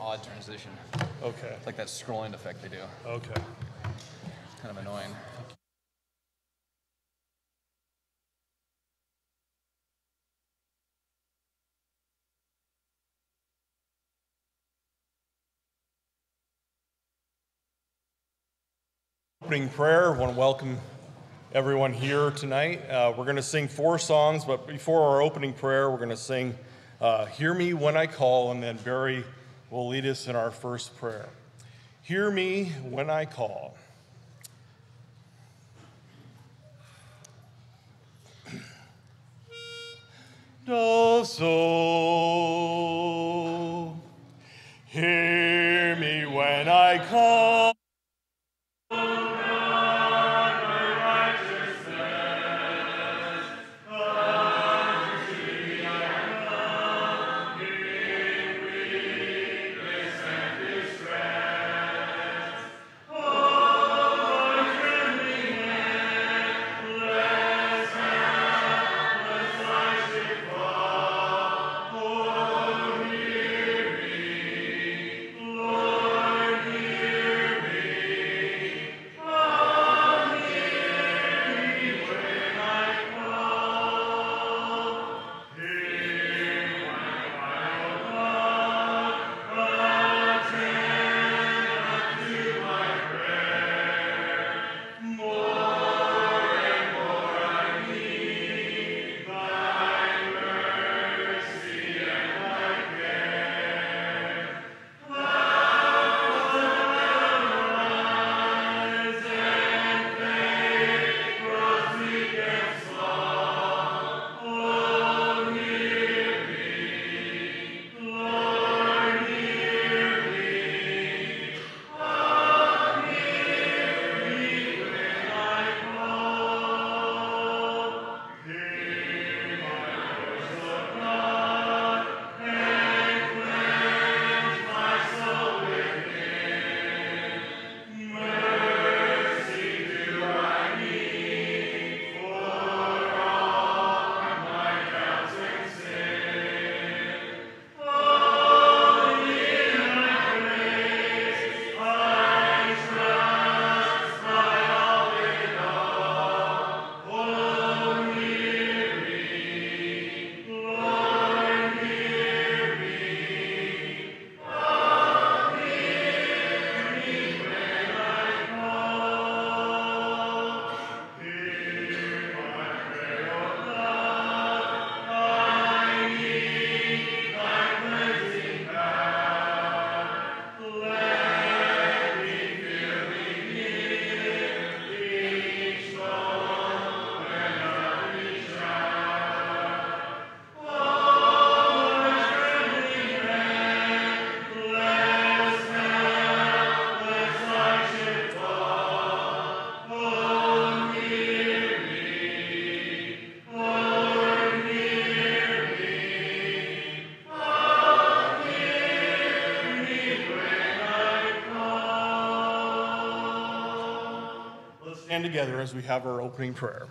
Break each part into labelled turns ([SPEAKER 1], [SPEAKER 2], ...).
[SPEAKER 1] odd transition.
[SPEAKER 2] Okay.
[SPEAKER 1] It's like that scrolling effect they do.
[SPEAKER 2] Okay.
[SPEAKER 1] Kind of annoying.
[SPEAKER 2] Opening prayer. I want to welcome everyone here tonight. We're going to sing 4 songs, but before our opening prayer, we're going to sing Hear Me When I Call, and then Barry will lead us in our first prayer. Hear me when I call. Do so. Hear me when I call. Stand together as we have our opening prayer.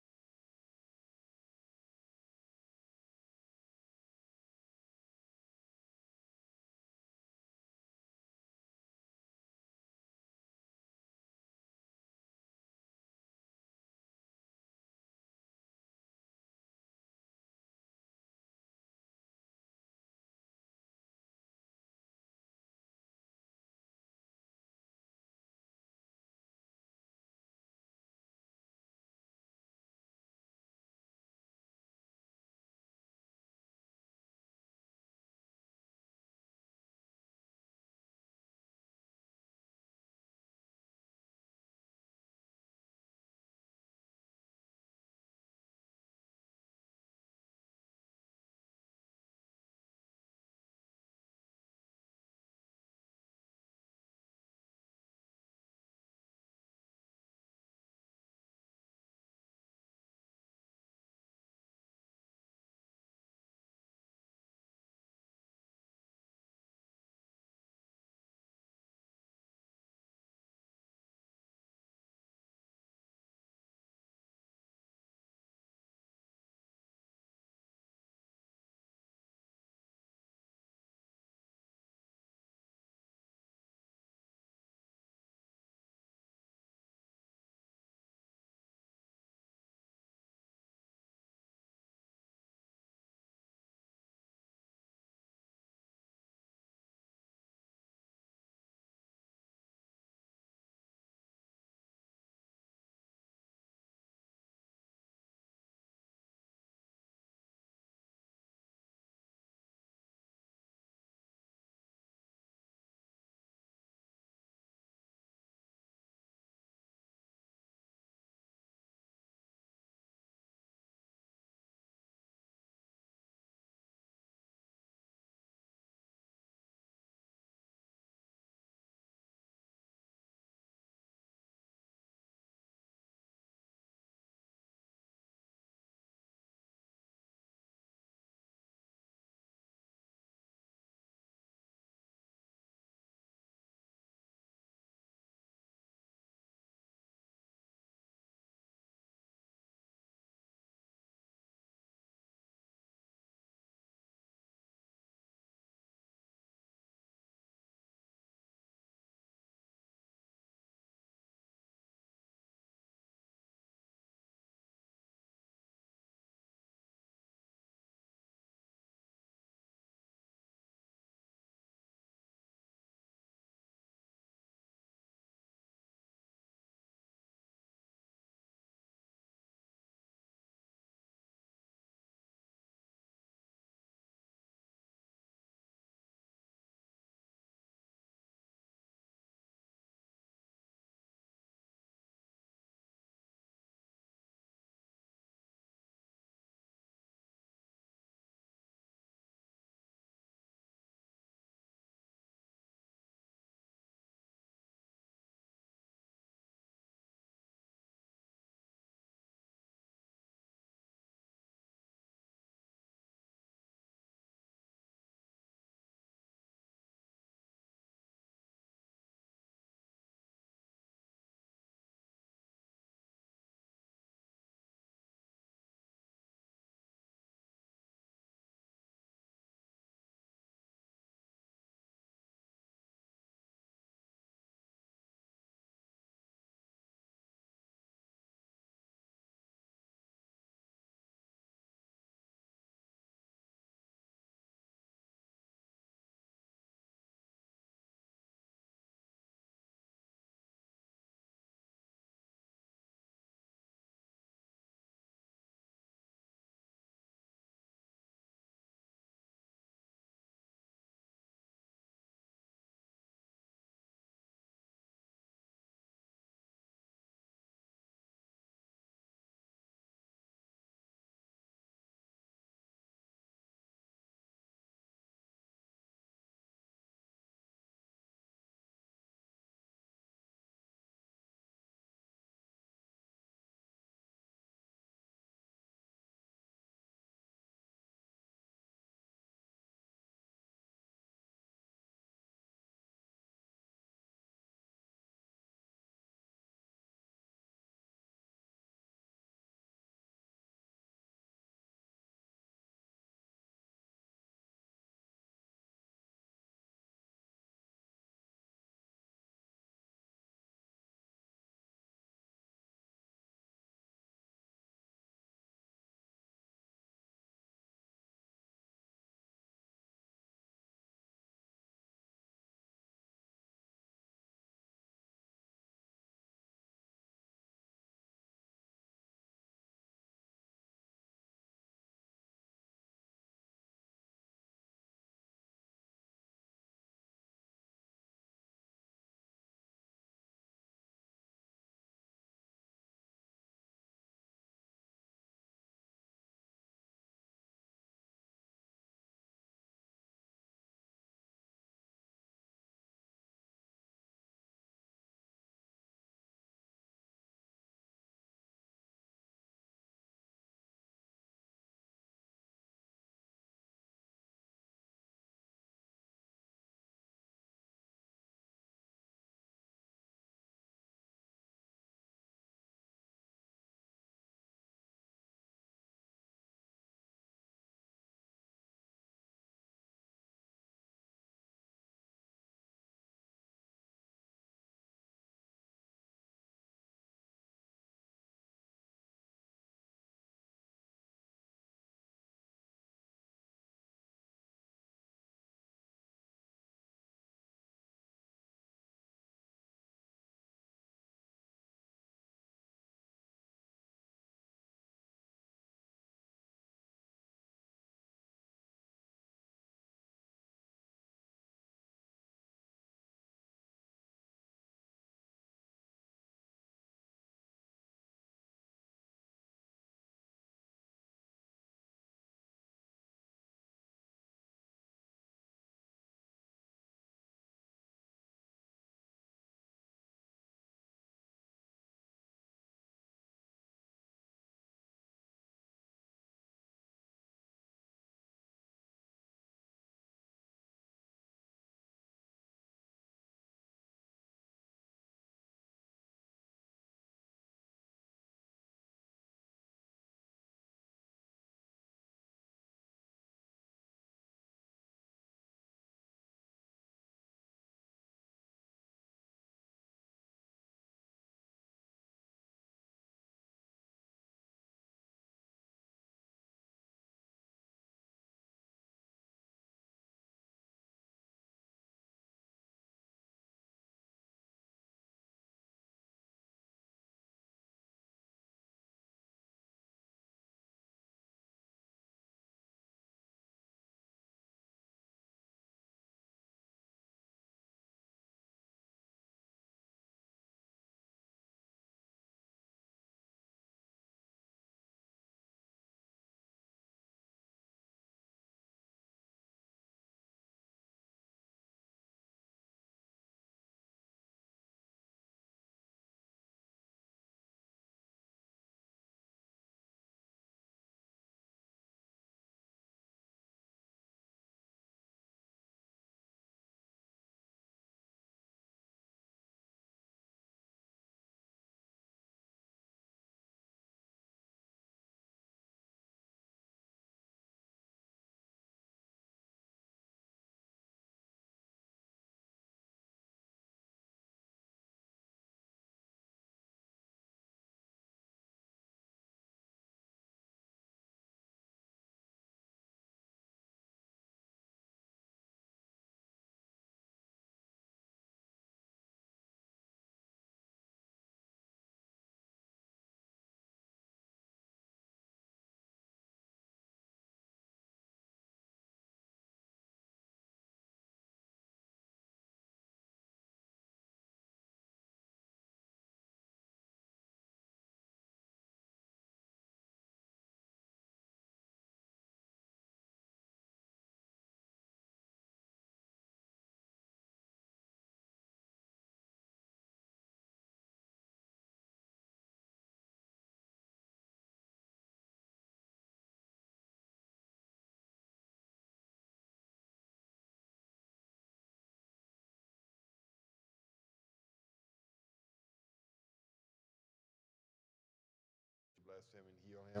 [SPEAKER 3] bless him and heal him.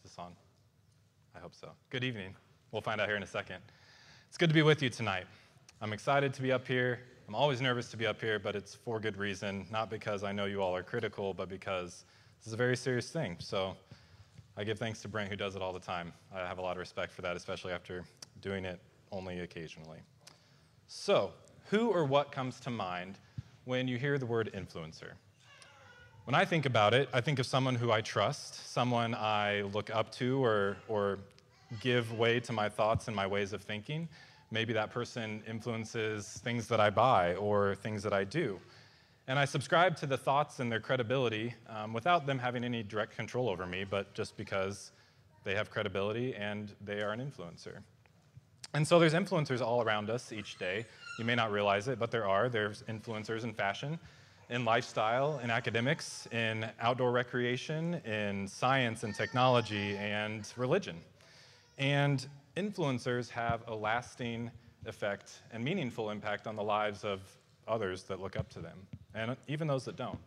[SPEAKER 4] Is this on? I hope so. Good evening. We'll find out here in a second. It's good to be with you tonight. I'm excited to be up here. I'm always nervous to be up here, but it's for good reason, not because I know you all are critical, but because this is a very serious thing. So I give thanks to Brent, who does it all the time. I have a lot of respect for that, especially after doing it only occasionally. So, who or what comes to mind when you hear the word influencer? When I think about it, I think of someone who I trust, someone I look up to or give way to my thoughts and my ways of thinking. Maybe that person influences things that I buy or things that I do. And I subscribe to the thoughts and their credibility without them having any direct control over me, but just because they have credibility and they are an influencer. And so there's influencers all around us each day. You may not realize it, but there's influencers in fashion, in lifestyle, in academics, in outdoor recreation, in science and technology, and religion. And influencers have a lasting effect and meaningful impact on the lives of others that look up to them, and even those that don't.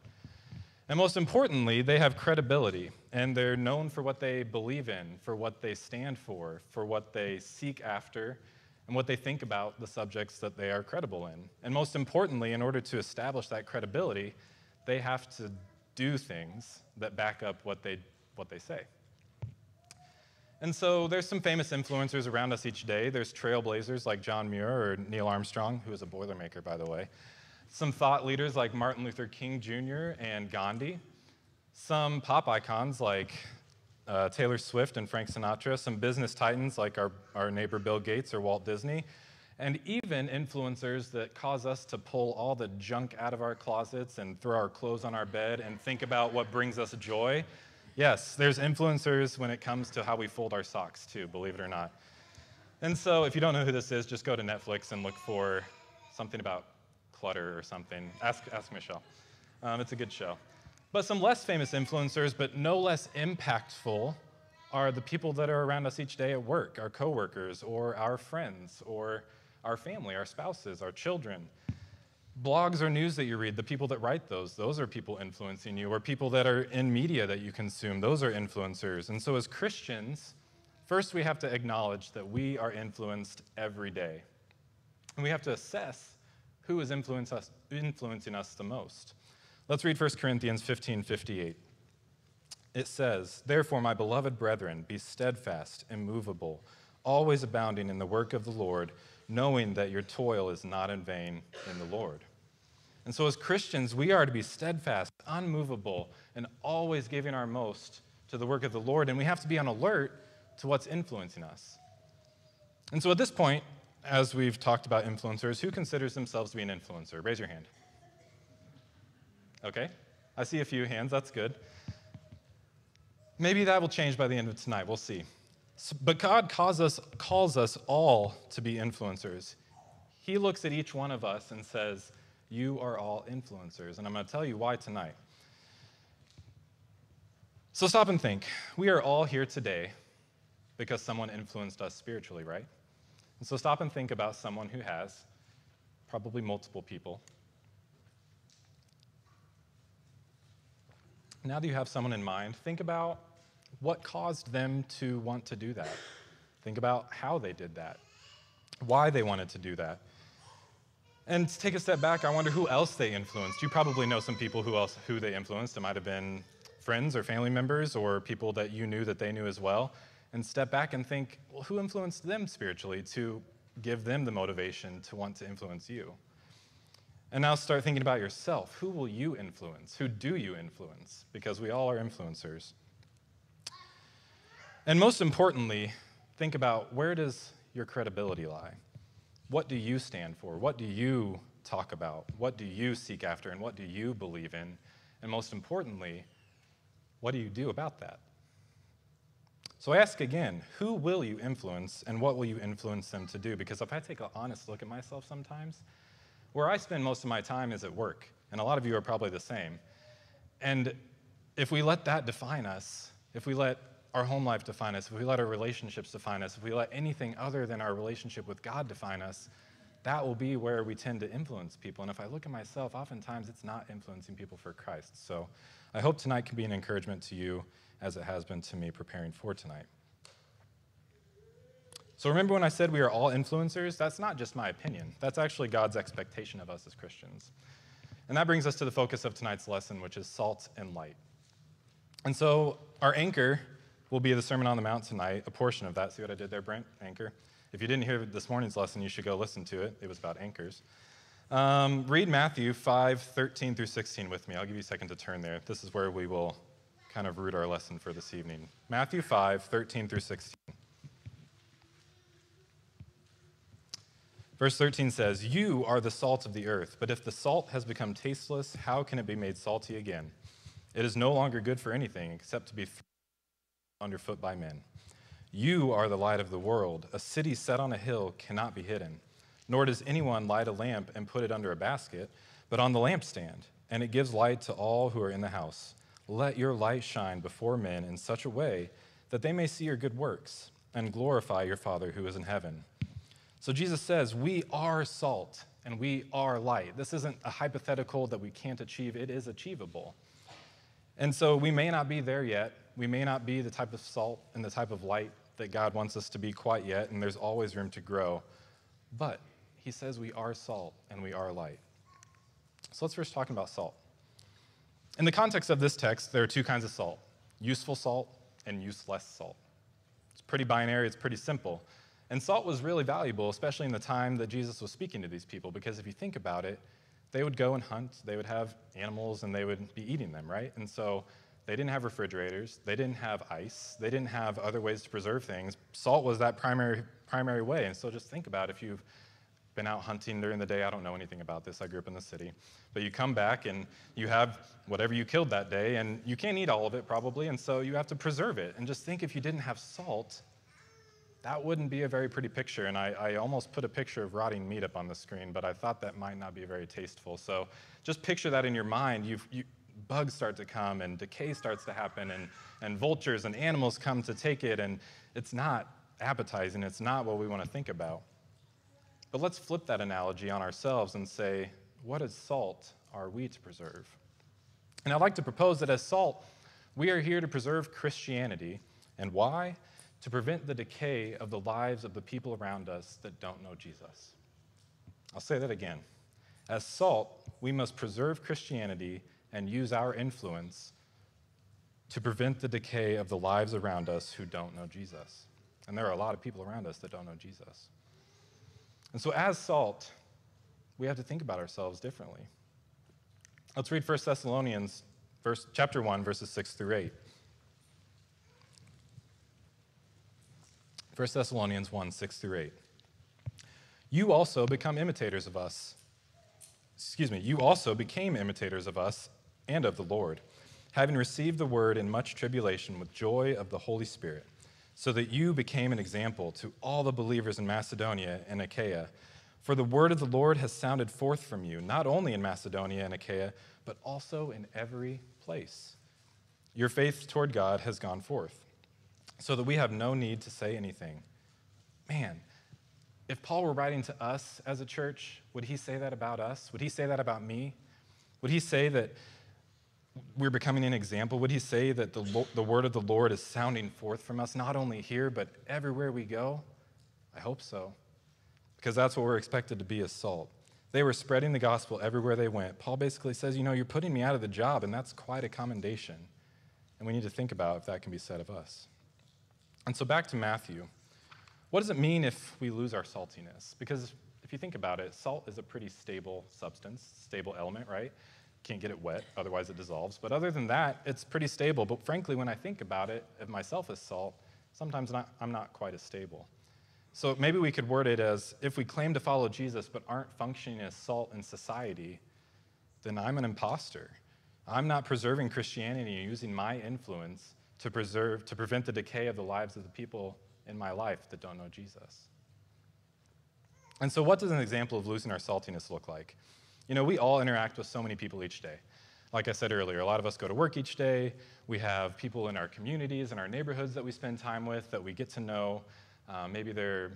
[SPEAKER 4] And most importantly, they have credibility, and they're known for what they believe in, for what they stand for what they seek after, and what they think about the subjects that they are credible in. And most importantly, in order to establish that credibility, they have to do things that back up what they say. And so there's some famous influencers around us each day. There's trailblazers like John Muir or Neil Armstrong, who is a Boilermaker, by the way. Some thought leaders like Martin Luther King Jr. and Gandhi. Some pop icons like Taylor Swift and Frank Sinatra. Some business titans like our neighbor Bill Gates or Walt Disney. And even influencers that cause us to pull all the junk out of our closets and throw our clothes on our bed and think about what brings us joy. Yes, there's influencers when it comes to how we fold our socks too, believe it or not. And so if you don't know who this is, just go to Netflix and look for something about clutter or something. Ask Michelle. It's a good show. But some less famous influencers, but no less impactful, are the people that are around us each day at work, our coworkers or our friends or our family, our spouses, our children. Blogs or news that you read, the people that write those are people influencing you, or people that are in media that you consume, those are influencers. And so as Christians, first we have to acknowledge that we are influenced every day. And we have to assess who is influencing us the most. Let's read 1 Corinthians 15:58. It says, "Therefore, my beloved brethren, be steadfast, immovable, always abounding in the work of the Lord, knowing that your toil is not in vain in the Lord." And so as Christians, we are to be steadfast, unmovable, and always giving our most to the work of the Lord, and we have to be on alert to what's influencing us. And so at this point, as we've talked about influencers, who considers themselves to be an influencer? Raise your hand. Okay, I see a few hands, that's good. Maybe that will change by the end of tonight, we'll see. But God calls us all to be influencers. He looks at each one of us and says, you are all influencers, and I'm going to tell you why tonight. So stop and think. We are all here today because someone influenced us spiritually, right? And so stop and think about someone who has, probably multiple people. Now that you have someone in mind, think about what caused them to want to do that. Think about how they did that, why they wanted to do that. And to take a step back, I wonder who else they influenced. You probably know some people who they influenced. It might have been friends or family members or people that you knew that they knew as well. And step back and think, well, who influenced them spiritually to give them the motivation to want to influence you? And now start thinking about yourself. Who will you influence? Who do you influence? Because we all are influencers. And most importantly, think about, where does your credibility lie? What do you stand for? What do you talk about? What do you seek after? And what do you believe in? And most importantly, what do you do about that? So I ask again, who will you influence and what will you influence them to do? Because if I take an honest look at myself sometimes, where I spend most of my time is at work. And a lot of you are probably the same. And if we let that define us, if we let our home life define us, if we let our relationships define us, if we let anything other than our relationship with God define us, that will be where we tend to influence people. And if I look at myself, oftentimes it's not influencing people for Christ. So I hope tonight can be an encouragement to you as it has been to me preparing for tonight. So remember when I said we are all influencers? That's not just my opinion. That's actually God's expectation of us as Christians. And that brings us to the focus of tonight's lesson, which is salt and light. And so our anchor will be the Sermon on the Mount tonight, a portion of that. See what I did there, Brent? Anchor. If you didn't hear this morning's lesson, you should go listen to it. It was about anchors. Read Matthew 5:13 through 16 with me. I'll give you a second to turn there. This is where we will kind of root our lesson for this evening. Matthew 5:13 through 16. Verse 13 says, "You are the salt of the earth, but if the salt has become tasteless, how can it be made salty again? It is no longer good for anything except to be thrown underfoot by men. You are the light of the world. A city set on a hill cannot be hidden. Nor does anyone light a lamp and put it under a basket, but on the lampstand, and it gives light to all who are in the house. Let your light shine before men in such a way that they may see your good works and glorify your Father who is in heaven." So Jesus says, we are salt and we are light. This isn't a hypothetical that we can't achieve. It is achievable. And so we may not be there yet. We may not be the type of salt and the type of light that God wants us to be quite yet, and there's always room to grow. But he says we are salt and we are light. So let's first talk about salt. In the context of this text, there are two kinds of salt: useful salt and useless salt. It's pretty binary, it's pretty simple. And salt was really valuable, especially in the time that Jesus was speaking to these people, because if you think about it, they would go and hunt, they would have animals, and they would be eating them, right? And so they didn't have refrigerators, they didn't have ice, they didn't have other ways to preserve things. Salt was that primary way. And so just think about if you've been out hunting during the day. I don't know anything about this. I grew up in the city. But you come back and you have whatever you killed that day, and you can't eat all of it probably, and so you have to preserve it. And just think if you didn't have salt, that wouldn't be a very pretty picture. And I almost put a picture of rotting meat up on the screen, but I thought that might not be very tasteful. So just picture that in your mind. Bugs start to come, and decay starts to happen, and vultures and animals come to take it, and it's not appetizing. It's not what we want to think about. But let's flip that analogy on ourselves and say, what as salt are we to preserve? And I'd like to propose that as salt, we are here to preserve Christianity. And why? To prevent the decay of the lives of the people around us that don't know Jesus. I'll say that again. As salt, we must preserve Christianity and use our influence to prevent the decay of the lives around us who don't know Jesus. And there are a lot of people around us that don't know Jesus. And so as salt, we have to think about ourselves differently. Let's read 1 Thessalonians chapter 1, verses 6 through 8. 1 Thessalonians 1, 6 through 8. You also became imitators of us and of the Lord, having received the word in much tribulation with joy of the Holy Spirit, so that you became an example to all the believers in Macedonia and Achaia. For the word of the Lord has sounded forth from you, not only in Macedonia and Achaia, but also in every place. Your faith toward God has gone forth, so that we have no need to say anything. Man, if Paul were writing to us as a church, would he say that about us? Would he say that about me? Would he say that we're becoming an example? Would he say that the word of the Lord is sounding forth from us, not only here, but everywhere we go? I hope so, because that's what we're expected to be as salt. They were spreading the gospel everywhere they went. Paul basically says, you're putting me out of the job, and that's quite a commendation. And we need to think about if that can be said of us. And so back to Matthew. What does it mean if we lose our saltiness? Because if you think about it, salt is a pretty stable substance, stable element, right? Can't get it wet, otherwise it dissolves. But other than that, it's pretty stable. But frankly, when I think about it, of myself as salt, sometimes I'm not quite as stable. So maybe we could word it as, if we claim to follow Jesus but aren't functioning as salt in society, then I'm an imposter. I'm not preserving Christianity and using my influence to prevent the decay of the lives of the people in my life that don't know Jesus. And so what does an example of losing our saltiness look like? You know, we all interact with so many people each day. Like I said earlier, a lot of us go to work each day. We have people in our communities and our neighborhoods that we spend time with, that we get to know. Maybe they're,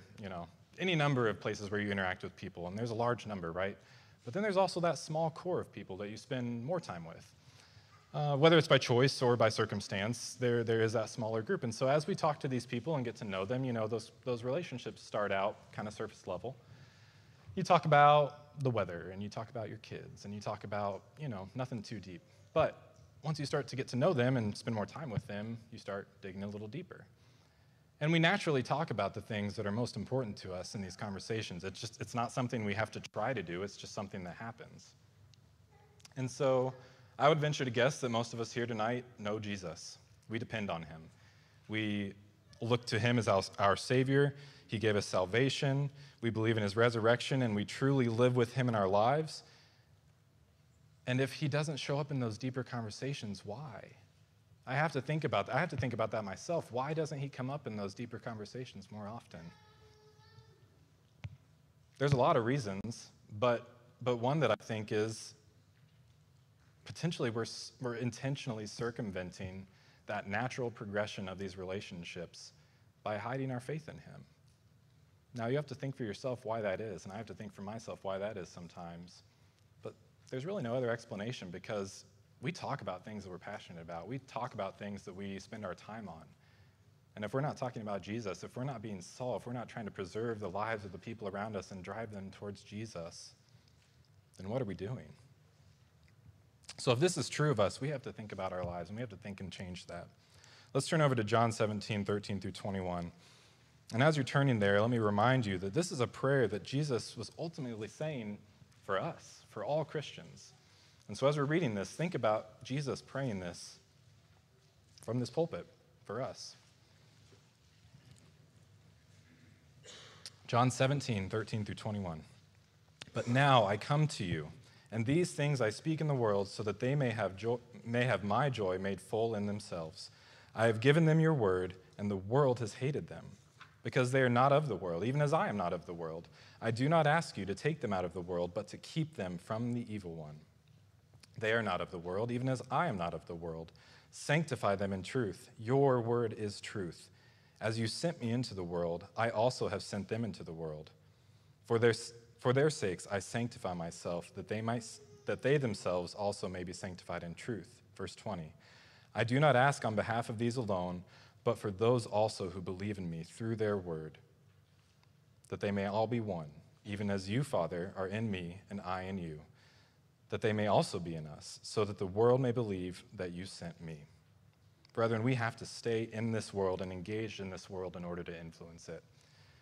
[SPEAKER 4] any number of places where you interact with people, and there's a large number, right? But then there's also that small core of people that you spend more time with. Whether it's by choice or by circumstance, there is that smaller group. And so as we talk to these people and get to know them, those relationships start out kind of surface level. You talk about the weather, and you talk about your kids, and you talk about, nothing too deep. But once you start to get to know them and spend more time with them, you start digging a little deeper. And we naturally talk about the things that are most important to us in these conversations. It's not something we have to try to do, it's just something that happens. And so I would venture to guess that most of us here tonight know Jesus. We depend on him. We look to him as our Savior. He gave us salvation. We believe in his resurrection, and we truly live with him in our lives. And if he doesn't show up in those deeper conversations, why? I have to think about that. I have to think about that myself. Why doesn't he come up in those deeper conversations more often? There's a lot of reasons, but one that I think is potentially we're intentionally circumventing that natural progression of these relationships by hiding our faith in him. Now, you have to think for yourself why that is, and I have to think for myself why that is sometimes. But there's really no other explanation, because we talk about things that we're passionate about. We talk about things that we spend our time on. And if we're not talking about Jesus, if we're not being salt, if we're not trying to preserve the lives of the people around us and drive them towards Jesus, then what are we doing? So if this is true of us, we have to think about our lives, and we have to think and change that. Let's turn over to John 17, 13 through 21. And as you're turning there, let me remind you that this is a prayer that Jesus was ultimately saying for us, for all Christians. And so as we're reading this, think about Jesus praying this from this pulpit for us. John 17, 13 through 21. But now I come to you, and these things I speak in the world, so that they may have my joy made full in themselves. I have given them your word, and the world has hated them, because they are not of the world, even as I am not of the world. I do not ask you to take them out of the world, but to keep them from the evil one. They are not of the world, even as I am not of the world. Sanctify them in truth. Your word is truth. As you sent me into the world, I also have sent them into the world. For their sakes I sanctify myself, that they themselves also may be sanctified in truth. Verse 20. I do not ask on behalf of these alone, but for those also who believe in me through their word, that they may all be one, even as you, Father, are in me and I in you, that they may also be in us, so that the world may believe that you sent me. Brethren, we have to stay in this world and engaged in this world in order to influence it.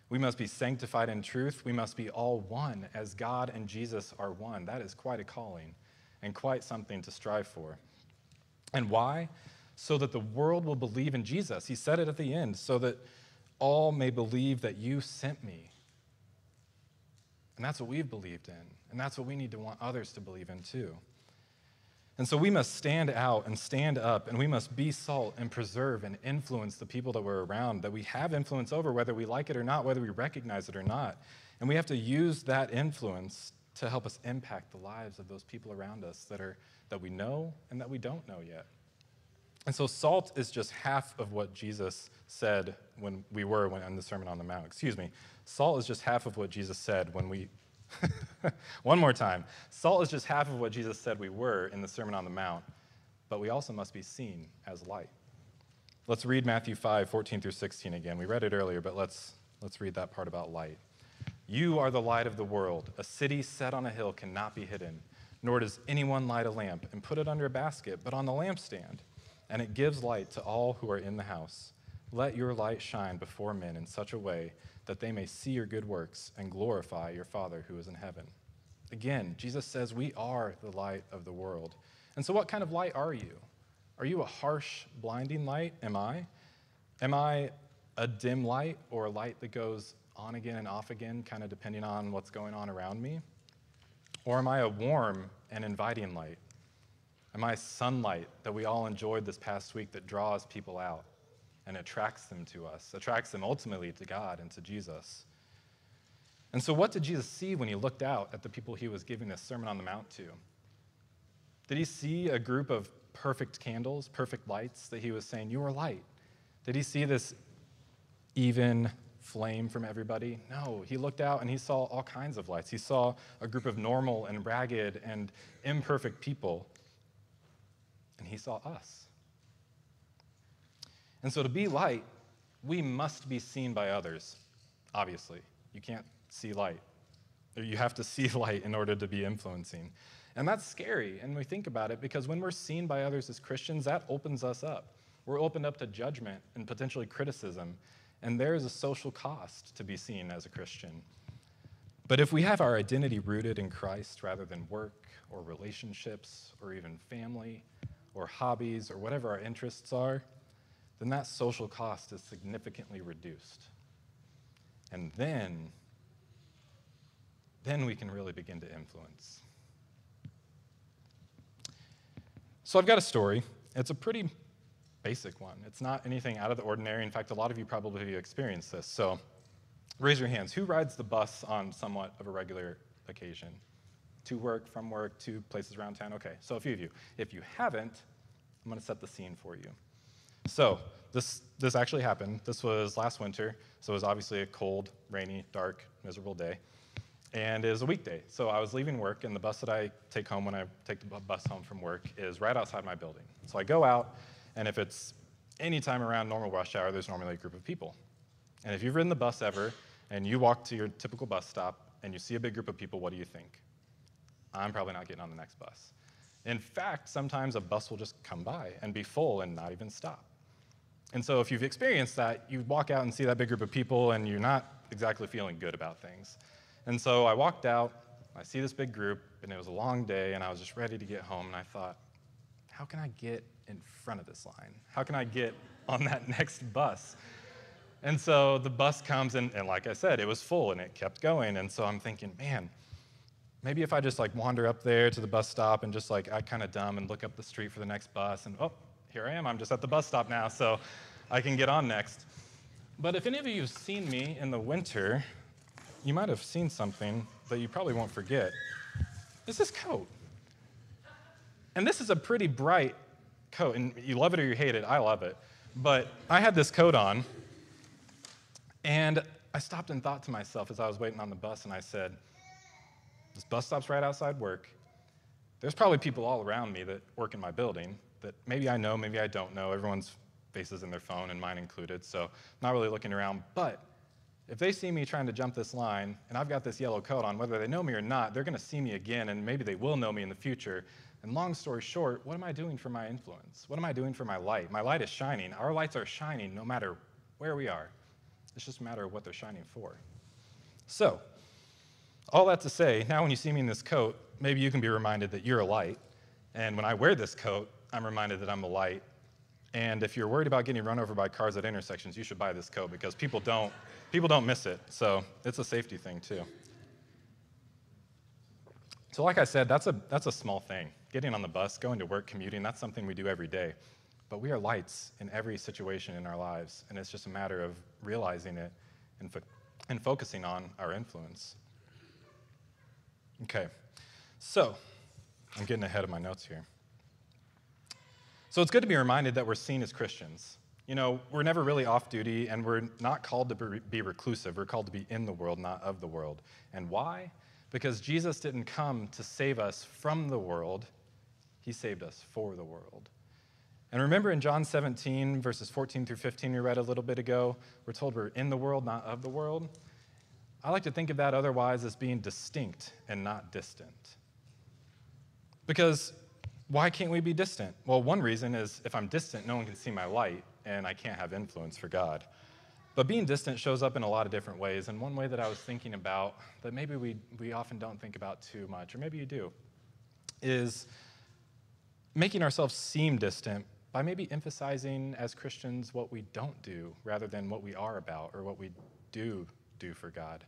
[SPEAKER 4] We must be sanctified in truth. We must be all one, as God and Jesus are one. That is quite a calling and quite something to strive for. And why? So that the world will believe in Jesus. He said it at the end, so that all may believe that you sent me. And that's what we've believed in, and that's what we need to want others to believe in too. And so we must stand out and stand up, and we must be salt and preserve and influence the people that we're around, that we have influence over, whether we like it or not, whether we recognize it or not. And we have to use that influence to help us impact the lives of those people around us that we know and that we don't know yet. And so salt is just half of what Jesus said when on the Sermon on the Mount. Salt is just half of what Jesus said when we... One more time. Salt is just half of what Jesus said we were in the Sermon on the Mount, but we also must be seen as light. Let's read Matthew 5, 14 through 16 again. We read it earlier, but let's read that part about light. You are the light of the world. A city set on a hill cannot be hidden, nor does anyone light a lamp and put it under a basket, but on the lampstand, and it gives light to all who are in the house. Let your light shine before men in such a way that they may see your good works and glorify your Father who is in heaven. Again, Jesus says we are the light of the world. And so what kind of light are you? Are you a harsh, blinding light? Am I? Am I a dim light, or a light that goes on again and off again, kind of depending on what's going on around me? Or am I a warm and inviting light? Am I sunlight that we all enjoyed this past week that draws people out and attracts them to us, attracts them ultimately to God and to Jesus? And so what did Jesus see when he looked out at the people he was giving this Sermon on the Mount to? Did he see a group of perfect candles, perfect lights that he was saying, you are light? Did he see this even flame from everybody? No, he looked out and he saw all kinds of lights. He saw a group of normal and ragged and imperfect people, and he saw us. And so to be light, we must be seen by others, obviously. You can't see light. You have to see light in order to be influencing. And that's scary, and we think about it, because when we're seen by others as Christians, that opens us up. We're opened up to judgment and potentially criticism, and there is a social cost to be seen as a Christian. But if we have our identity rooted in Christ rather than work or relationships or even family or hobbies or whatever our interests are, then that social cost is significantly reduced. And then we can really begin to influence. So I've got a story. It's a pretty basic one. It's not anything out of the ordinary. In fact, a lot of you probably have experienced this. So raise your hands. Who rides the bus on somewhat of a regular occasion? To work, from work, to places around town? Okay, so a few of you. If you haven't, I'm going to set the scene for you. So this actually happened. This was last winter, so it was obviously a cold, rainy, dark, miserable day. And it was a weekday. So I was leaving work, and the bus that I take home when I take the bus home from work is right outside my building. So I go out, and if it's any time around normal rush hour, there's normally a group of people. And if you've ridden the bus ever, and you walk to your typical bus stop, and you see a big group of people, what do you think? I'm probably not getting on the next bus. In fact, sometimes a bus will just come by and be full and not even stop. And so if you've experienced that, you walk out and see that big group of people, and you're not exactly feeling good about things. And so I walked out, I see this big group, and it was a long day, and I was just ready to get home, and I thought, how can I get in front of this line? How can I get on that next bus? And so the bus comes, and like I said, it was full, and it kept going, and so I'm thinking, man, maybe if I just wander up there to the bus stop and just act kind of dumb and look up the street for the next bus, and oh, here I am, I'm just at the bus stop now, so I can get on next. But if any of you have seen me in the winter, you might have seen something that you probably won't forget. It's this coat. And this is a pretty bright coat, and you love it or you hate it, I love it. But I had this coat on, and I stopped and thought to myself as I was waiting on the bus, and I said, this bus stop's right outside work. There's probably people all around me that work in my building that maybe I know, maybe I don't know. Everyone's faces in their phone, and mine included, so I'm not really looking around. But if they see me trying to jump this line, and I've got this yellow coat on, whether they know me or not, they're going to see me again, and maybe they will know me in the future. And long story short, what am I doing for my influence? What am I doing for my light? My light is shining. Our lights are shining no matter where we are. It's just a matter of what they're shining for. So, all that to say, now when you see me in this coat, maybe you can be reminded that you're a light. And when I wear this coat, I'm reminded that I'm a light. And if you're worried about getting run over by cars at intersections, you should buy this coat, because people don't miss it. So it's a safety thing too. So like I said, that's a small thing. Getting on the bus, going to work, commuting, that's something we do every day. But we are lights in every situation in our lives, and it's just a matter of realizing it and focusing on our influence. Okay, so I'm getting ahead of my notes here. So it's good to be reminded that we're seen as Christians. You know, we're never really off duty, and we're not called to be reclusive. We're called to be in the world, not of the world. And why? Because Jesus didn't come to save us from the world. He saved us for the world. And remember in John 17, verses 14 through 15 we read a little bit ago, we're told we're in the world, not of the world. I like to think of that otherwise as being distinct and not distant. Because why can't we be distant? Well, one reason is if I'm distant, no one can see my light, and I can't have influence for God. But being distant shows up in a lot of different ways, and one way that I was thinking about that maybe we often don't think about too much, or maybe you do, is making ourselves seem distant by maybe emphasizing as Christians what we don't do rather than what we are about or what we do for God.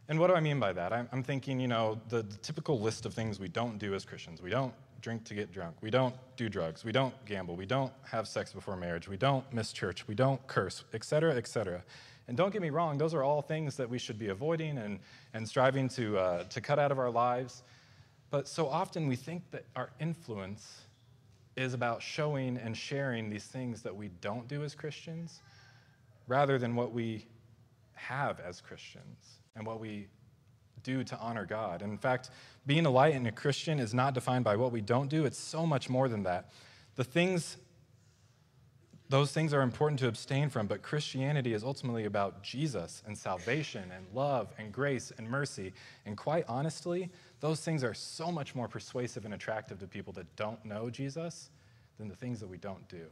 [SPEAKER 4] And what do I mean by that? I'm thinking, the typical list of things we don't do as Christians. We don't drink to get drunk. We don't do drugs. We don't gamble. We don't have sex before marriage. We don't miss church. We don't curse, et cetera, et cetera. And don't get me wrong, those are all things that we should be avoiding and striving to cut out of our lives. But so often we think that our influence is about showing and sharing these things that we don't do as Christians, rather than what we have as Christians and what we do to honor God. And in fact, being a light and a Christian is not defined by what we don't do. It's so much more than that. Those things are important to abstain from, but Christianity is ultimately about Jesus and salvation and love and grace and mercy. And quite honestly, those things are so much more persuasive and attractive to people that don't know Jesus than the things that we don't do.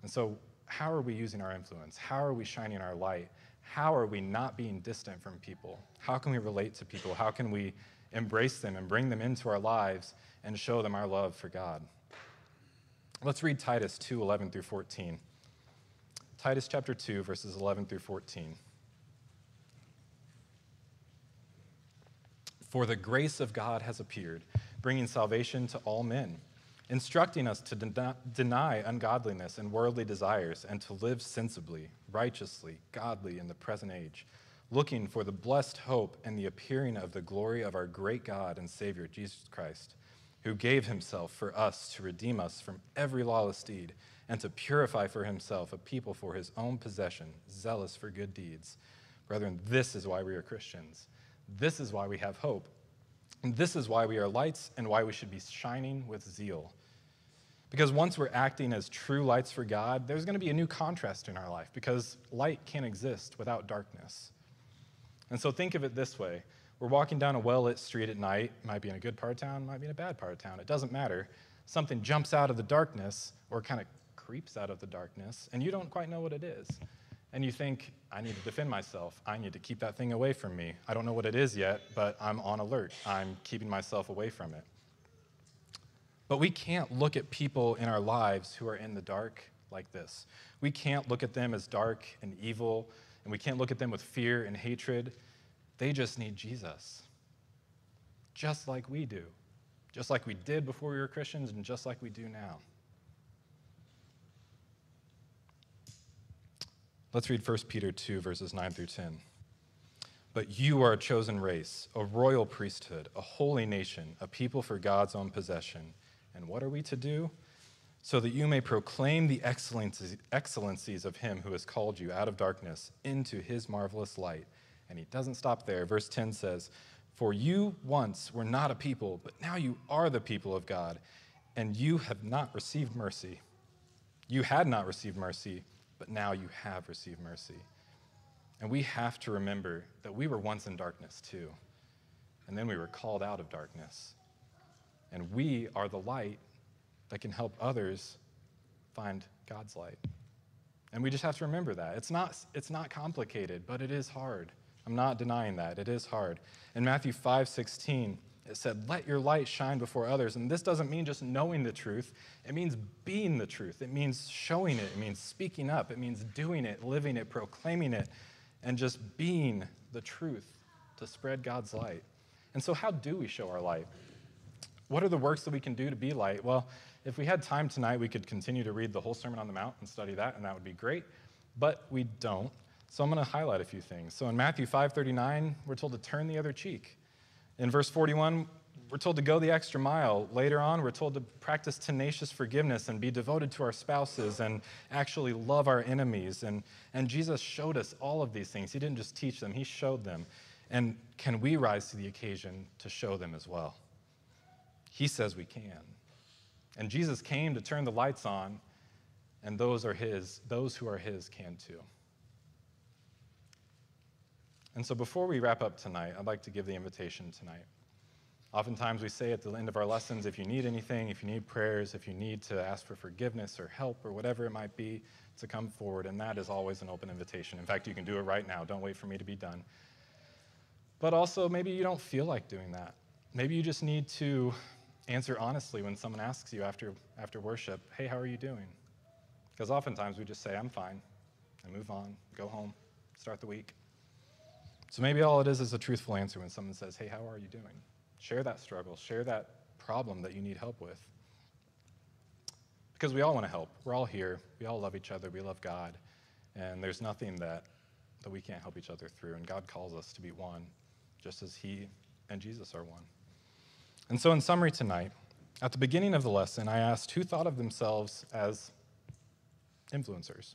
[SPEAKER 4] And so, how are we using our influence? How are we shining our light? How are we not being distant from people? How can we relate to people? How can we embrace them and bring them into our lives and show them our love for God? Let's read Titus 2:11 through 14. Titus chapter 2, verses 11 through 14. For the grace of God has appeared, bringing salvation to all men, instructing us to deny ungodliness and worldly desires and to live sensibly, righteously, godly in the present age, looking for the blessed hope and the appearing of the glory of our great God and Savior, Jesus Christ, who gave himself for us to redeem us from every lawless deed and to purify for himself a people for his own possession, zealous for good deeds. Brethren, this is why we are Christians. This is why we have hope. And this is why we are lights and why we should be shining with zeal. Because once we're acting as true lights for God, there's going to be a new contrast in our life because light can't exist without darkness. And so think of it this way. We're walking down a well-lit street at night. Might be in a good part of town, might be in a bad part of town. It doesn't matter. Something jumps out of the darkness or kind of creeps out of the darkness, and you don't quite know what it is. And you think, I need to defend myself. I need to keep that thing away from me. I don't know what it is yet, but I'm on alert. I'm keeping myself away from it. But we can't look at people in our lives who are in the dark like this. We can't look at them as dark and evil, and we can't look at them with fear and hatred. They just need Jesus, just like we do, just like we did before we were Christians, and just like we do now. Let's read 1 Peter 2, verses 9 through 10. But you are a chosen race, a royal priesthood, a holy nation, a people for God's own possession. And what are we to do? So that you may proclaim the excellencies of him who has called you out of darkness into his marvelous light. And he doesn't stop there. Verse 10 says, for you once were not a people, but now you are the people of God, and you have not received mercy. You had not received mercy, but now you have received mercy. And we have to remember that we were once in darkness too, and then we were called out of darkness. And we are the light that can help others find God's light. And we just have to remember that. It's not complicated, but it is hard. I'm not denying that. It is hard. In Matthew 5:16, it said, let your light shine before others. And this doesn't mean just knowing the truth. It means being the truth. It means showing it. It means speaking up. It means doing it, living it, proclaiming it, and just being the truth to spread God's light. And so how do we show our light? What are the works that we can do to be light? Well, if we had time tonight, we could continue to read the whole Sermon on the Mount and study that, and that would be great. But we don't. So I'm going to highlight a few things. So in Matthew 5:39, we're told to turn the other cheek. In verse 41, we're told to go the extra mile. Later on, we're told to practice tenacious forgiveness and be devoted to our spouses and actually love our enemies. And Jesus showed us all of these things. He didn't just teach them, he showed them. And can we rise to the occasion to show them as well? He says we can. And Jesus came to turn the lights on, and those who are his can too. And so before we wrap up tonight, I'd like to give the invitation tonight. Oftentimes we say at the end of our lessons, if you need anything, if you need prayers, if you need to ask for forgiveness or help or whatever it might be, to come forward, and that is always an open invitation. In fact, you can do it right now. Don't wait for me to be done. But also, maybe you don't feel like doing that. Maybe you just need to answer honestly when someone asks you after worship, hey, how are you doing? Because oftentimes we just say, I'm fine, and move on, go home, start the week. So maybe all it is a truthful answer when someone says, hey, how are you doing? Share that struggle, share that problem that you need help with. Because we all want to help. We're all here. We all love each other. We love God. And there's nothing that we can't help each other through. And God calls us to be one, just as he and Jesus are one. And so in summary tonight, at the beginning of the lesson, I asked who thought of themselves as influencers.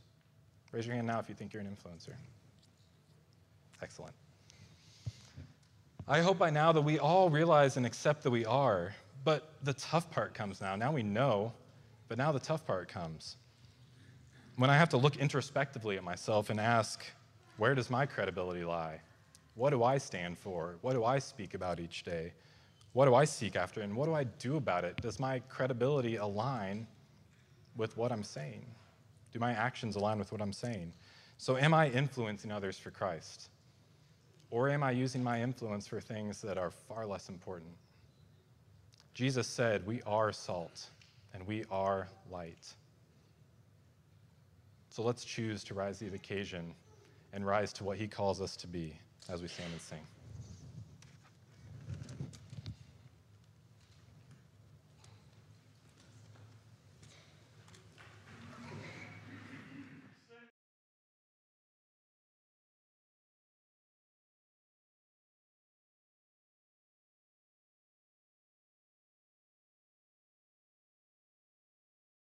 [SPEAKER 4] Raise your hand now if you think you're an influencer. Excellent. I hope by now that we all realize and accept that we are, but the tough part comes now. Now we know, but now the tough part comes. When I have to look introspectively at myself and ask, where does my credibility lie? What do I stand for? What do I speak about each day? What do I seek after, and what do I do about it? Does my credibility align with what I'm saying? Do my actions align with what I'm saying? So am I influencing others for Christ? Or am I using my influence for things that are far less important? Jesus said we are salt and we are light. So let's choose to rise to the occasion and rise to what he calls us to be as we stand and sing.